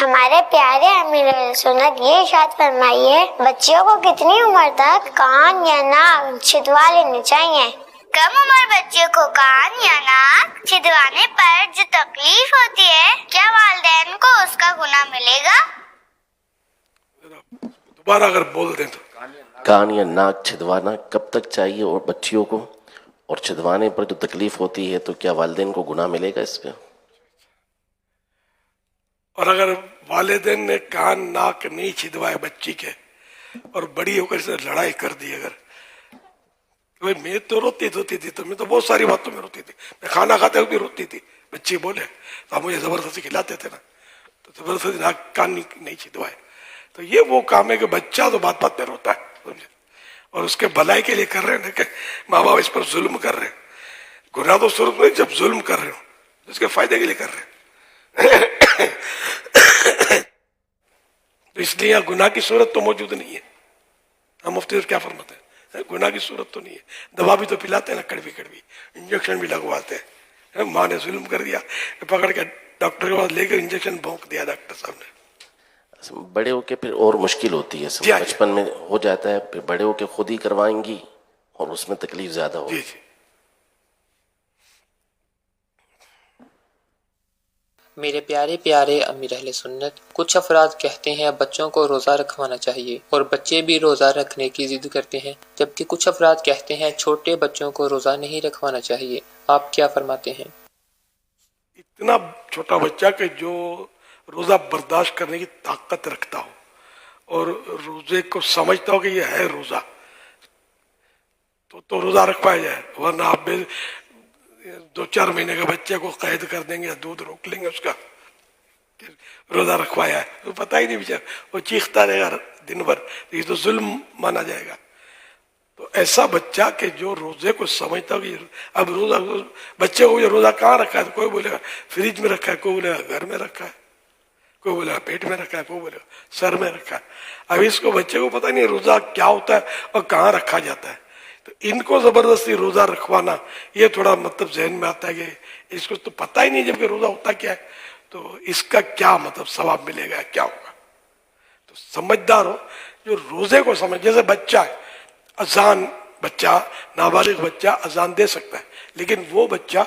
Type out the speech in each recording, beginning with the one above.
ہمارے پیارے امیر سنت یہ ارشاد فرمائیے بچیوں کو کتنی عمر تک کان یا ناک چھدوا لینے چاہیے؟ کم عمر بچے کو کان یا ناک چھدوانے پر جو تکلیف ہوتی ہے کیا والدین کو اس کا گناہ ملے گا؟ دوبارہ اگر بول دیں تو کان یا ناک چھدوانا کب تک چاہیے اور بچیوں کو، اور چھدوانے پر جو تکلیف ہوتی ہے تو کیا والدین کو گناہ ملے گا اس پہ؟ اور اگر والدین نے کان ناک نہیں چھدوائے بچی کے اور بڑی ہو کر سے لڑائی کر دی، اگر بھائی میں تو روتی تھی تو میں تو بہت ساری باتوں میں روتی تھی، میں کھانا کھاتے ہوئے بھی روتی تھی، بچی بولے تو ہم مجھے زبردستی کھلاتے تھے نا، تو زبردستی ناک کان نہیں چھدوائے، تو یہ وہ کام ہے کہ بچہ تو بات بات میں روتا ہے، سمجھے، اور اس کے بھلائی کے لیے کر رہے ہیں کہ ماں باپ اس پر ظلم کر رہے ہیں، گناہ تو صرف نہیں جب ظلم کر رہے ہو اس کے فائدے کے لیے کر رہے ہیں، تو اس لیے یہاں گناہ کی صورت تو موجود نہیں ہے۔ ہم مفتی کیا فرماتے ہیں، گناہ کی صورت تو نہیں ہے، دوا بھی تو پلاتے ہیں نا، کڑوی انجیکشن بھی لگواتے ہیں، ماں نے ظلم کر دیا، پکڑ کے ڈاکٹر کے پاس لے کے انجیکشن بھونک دیا ڈاکٹر صاحب نے۔ بڑے ہو کے پھر اور مشکل ہوتی ہے، جی ہاں جی، بچپن میں ہو جاتا ہے، پھر بڑے ہو کے خود ہی کروائیں گی اور اس میں تکلیف زیادہ ہوگی۔ جی جی، میرے پیارے پیارے امیر اہل سنت، کچھ افراد کہتے ہیں بچوں کو روزہ رکھوانا چاہیے اور بچے بھی روزہ رکھنے کی ضد کرتے ہیں، جبکہ کچھ افراد کہتے ہیں چھوٹے بچوں کو روزہ نہیں رکھوانا چاہیے۔ آپ کیا فرماتے ہیں؟ اتنا چھوٹا بچہ کہ جو روزہ برداشت کرنے کی طاقت رکھتا ہو اور روزے کو سمجھتا ہو کہ یہ ہے روزہ، تو روزہ رکھوایا جائے، ورنہ آپ 2-4 مہینے کے بچے کو قید کر دیں گے یا دودھ روک لیں گے اس کا، روزہ رکھوایا ہے، تو پتہ ہی نہیں بیچارہ، وہ چیختا رہے گا دن بھر، یہ تو ظلم مانا جائے گا۔ تو ایسا بچہ کہ جو روزے کو سمجھتا ہو کہ اب روزہ، بچے کو یہ روزہ کہاں رکھا ہے، تو کوئی بولے گا فریج میں رکھا ہے، کوئی بولے گا گھر میں رکھا ہے، کوئی بولے گا پیٹ میں رکھا ہے، کوئی بولے گا سر میں رکھا ہے۔ اب اس کو بچے کو پتہ نہیں روزہ کیا ہوتا ہے اور کہاں رکھا جاتا ہے، تو ان کو زبردستی روزہ رکھوانا یہ تھوڑا مطلب ذہن میں آتا ہے کہ اس کو تو پتہ ہی نہیں جب کہ روزہ ہوتا کیا ہے، تو اس کا کیا مطلب ثواب ملے گا، کیا ہوگا۔ تو سمجھدار ہو جو روزے کو سمجھ، جیسے بچہ ہے، اذان، بچہ نابالغ بچہ اذان دے سکتا ہے، لیکن وہ بچہ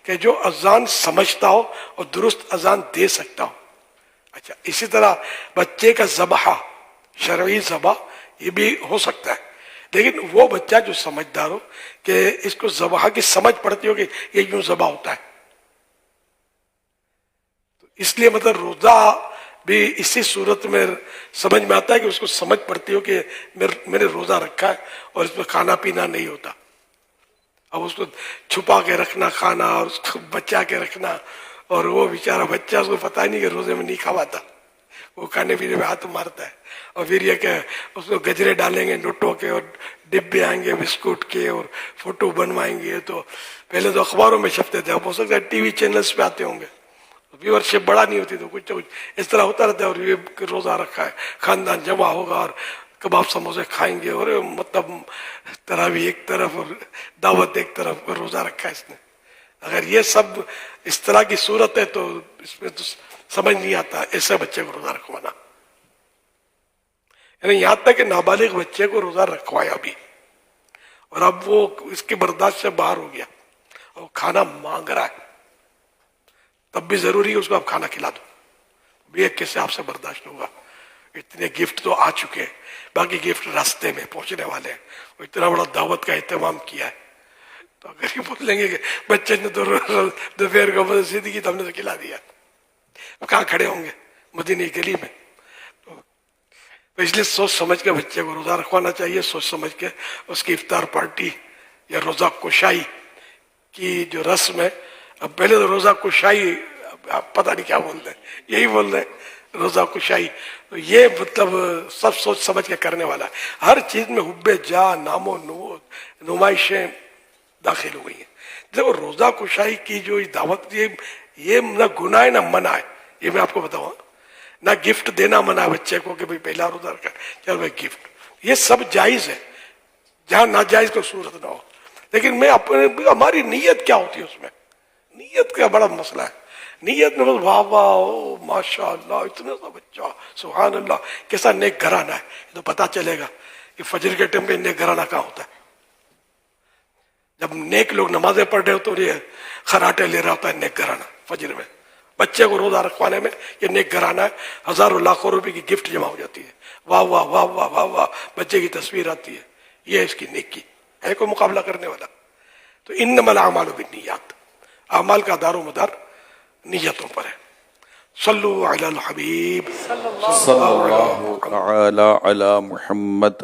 کہ جو اذان سمجھتا ہو اور درست اذان دے سکتا ہو۔ اچھا، اسی طرح بچے کا ذبح، شرعی ذبح یہ بھی ہو سکتا ہے، لیکن وہ بچہ جو سمجھدار ہو کہ اس کو ذبح کی سمجھ پڑتی ہو کہ یہ یوں ذبح ہوتا ہے، تو اس لیے مطلب روزہ بھی اسی صورت میں سمجھ میں آتا ہے کہ اس کو سمجھ پڑتی ہو کہ میں نے روزہ رکھا ہے اور اس میں کھانا پینا نہیں ہوتا، اب اس کو چھپا کے رکھنا کھانا اور اس کو بچا کے رکھنا، اور وہ بیچارہ بچہ اس کو پتہ ہی نہیں کہ روزے میں نہیں کھواتا، وہ کھانے پینے میں ہاتھ مارتا ہے، اور پھر یہ کہ اس کو گجرے ڈالیں گے نوٹوں کے اور ڈبے آئیں گے بسکٹ کے اور فوٹو بنوائیں گے، تو پہلے تو اخباروں میں چھپتے تھے، اب ہو سکتا ہے ٹی وی چینلز پہ آتے ہوں گے، ویورشپ بڑا نہیں ہوتی تو کچھ اس طرح ہوتا رہتا ہے، اور یہ روزہ رکھا ہے، خاندان جمع ہوگا اور کباب سموسے کھائیں گے، اور مطلب تراویح ایک طرف اور دعوت ایک طرف، اور روزہ رکھا ہے اس نے۔ اگر یہ سب اس طرح کی صورت ہے تو اس میں تو سمجھ نہیں آتا ایسے بچے کو روزہ رکھوانا، یعنی یہاں تک کہ نابالغ بچے کو روزہ رکھوایا بھی، اور اب وہ اس کی برداشت سے باہر ہو گیا اور کھانا مانگ رہا ہے، تب بھی ضروری ہے اس کو آپ کھانا کھلا دو، یہ کیسے آپ سے برداشت ہوگا، اتنے گفٹ تو آ چکے ہیں، باقی گفٹ راستے میں پہنچنے والے ہیں، وہ اتنا بڑا دعوت کا اہتمام کیا ہے، تو اگر یہ بول لیں گے کہ بچے نے تو دوپہر کو رسیدگی کی تو ہم نے تو کھلا دیا، کہاں کھڑے ہوں گے، مدینہ گلی میں۔ تو اس لیے سوچ سمجھ کے بچے کو روزہ رکھوانا چاہیے، سوچ سمجھ کے اس کی افطار پارٹی یا روزہ کشائی کی جو رسم ہے، اب پہلے تو روزہ کشائی آپ پتہ نہیں کیا بول رہے ہیں، یہی بول رہے ہیں روزہ کشائی، تو یہ مطلب سب سوچ سمجھ کے کرنے والا ہے، ہر چیز میں حب جا، نام و نمائشیں داخل ہو گئی ہیں۔ دیکھو روزہ کشائی کی جو دعوت، یہ نہ گناہ ہے نہ منع ہے، یہ میں آپ کو بتاؤں، نہ گفٹ دینا منع ہے بچے کو کہ بھئی پہلا روزہ رکھا چل بھائی گفٹ، یہ سب جائز ہے جہاں ناجائز کو صورت نہ ہو، لیکن میں اپنے ہماری نیت کیا ہوتی ہے، اس میں نیت کا بڑا مسئلہ ہے۔ نیت میں بس واہ واہ ماشاء اللہ اتنا سا بچہ سبحان اللہ کیسا نیک گھرانہ ہے. یہ تو پتہ چلے گا کہ فجر کے ٹائم پہ نیک گھرانہ کہاں ہوتا ہے. جب نیک لوگ نمازیں پڑھ رہے ہو تو یہ خراٹے لے رہا ہوتا ہے نیک گھرانہ فجر میں. بچے کو روزہ رکھوانے میں یہ نیک گھرانہ ہے. ہزاروں لاکھوں روپے کی گفٹ جمع ہو جاتی ہے. واہ واہ واہ واہ واہ واہ بچے کی تصویر آتی ہے. یہ ہے اس کی نیکی. ہے کوئی مقابلہ کرنے والا؟ تو انما الاعمال بالنیات، اعمال کا دار و مدار نیتوں پر ہے. صلو علی الحبیب صلی اللہ تعالی علی محمد.